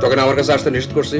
তোকে আমার কাছে আসতে নিষেধ করছি।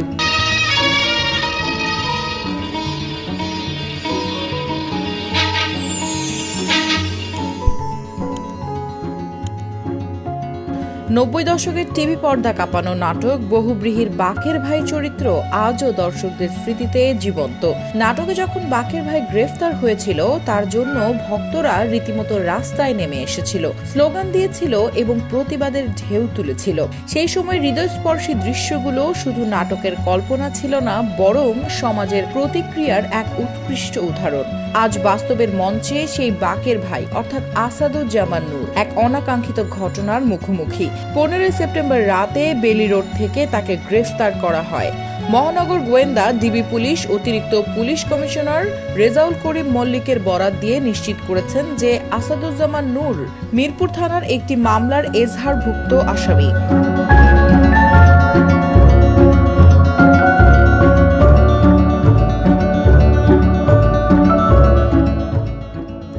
নব্বই দশকের টিভি পর্দা কাঁপানো নাটক বহুব্রীহির বাকের ভাই চরিত্র আজও দর্শকদের স্মৃতিতে জীবন্ত। নাটকে যখন বাকের ভাই গ্রেফতার হয়েছিল তার জন্য ভক্তরা রীতিমতো রাস্তায় নেমে এসেছিল, স্লোগান দিয়েছিল এবং প্রতিবাদের ঢেউ তুলেছিল। সেই সময় হৃদয়স্পর্শী দৃশ্যগুলো শুধু নাটকের কল্পনা ছিল না, বরং সমাজের প্রতিক্রিয়ার এক উৎকৃষ্ট উদাহরণ। আজ বাস্তবের মঞ্চে সেই বাকের ভাই অর্থাৎ আসাদুজ্জামান নূর এক অনাকাঙ্ক্ষিত ঘটনার মুখোমুখি। 15 সেপ্টেম্বর রাতে বেলি রোড থেকে তাকে গ্রেফতার করা হয়। মহানগর গোয়েন্দা ডিবি পুলিশ অতিরিক্ত পুলিশ কমিশনার রেজাউল করিম মল্লিকের বরাত দিয়ে নিশ্চিত করেছেন যে আসাদুজ্জামান নূর মিরপুর থানার একটি মামলার এজাহারভুক্ত আসামি।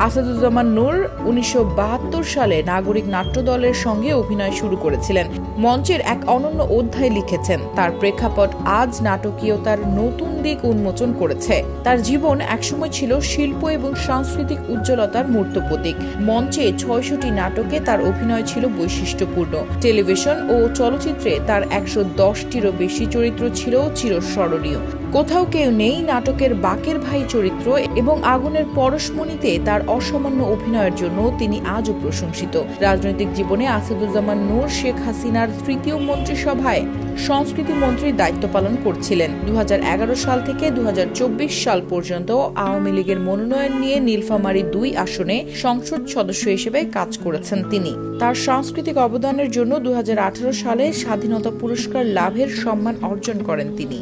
আসাদুজ্জামান নূর 1972 সালে নাগরিক নাট্য দলের সঙ্গে অভিনয় শুরু করেছিলেন। মঞ্চের এক অনন্য অধ্যায় লিখেছেন। তার প্রেক্ষাপট আজ নাটকীয়তার নতুন দিক উন্মোচন করেছে। তার জীবন একসময় ছিল শিল্প এবং সাংস্কৃতিক উজ্জ্বলতার মূর্ত প্রতীক। মঞ্চে ৬০০টি নাটকে তার অভিনয় ছিল বৈশিষ্ট্যপূর্ণ। টেলিভিশন ও চলচ্চিত্রে তার ১১০টিরও বেশি চরিত্র ছিল চিরস্মরণীয়। কোথাও কেউ নেই নাটকের বাকের ভাই চরিত্র এবং আগুনের পরশমণিতে তার অসামান্য অভিনয়ের জন্য তিনি আজও প্রশংসিত। রাজনৈতিক জীবনে আসাদুজ্জামান নূর শেখ হাসিনার তৃতীয় মন্ত্রিসভায় সংস্কৃতি মন্ত্রীর দায়িত্ব পালন করছিলেন। ২০১১ সাল থেকে ২০২৪ সাল পর্যন্ত আওয়ামী লীগের মনোনয়ন নিয়ে নীলফামারী ২ আসনে সংসদ সদস্য হিসেবে কাজ করেছেন তিনি। তার সাংস্কৃতিক অবদানের জন্য ২০১৮ সালে স্বাধীনতা পুরস্কার লাভের সম্মান অর্জন করেন তিনি।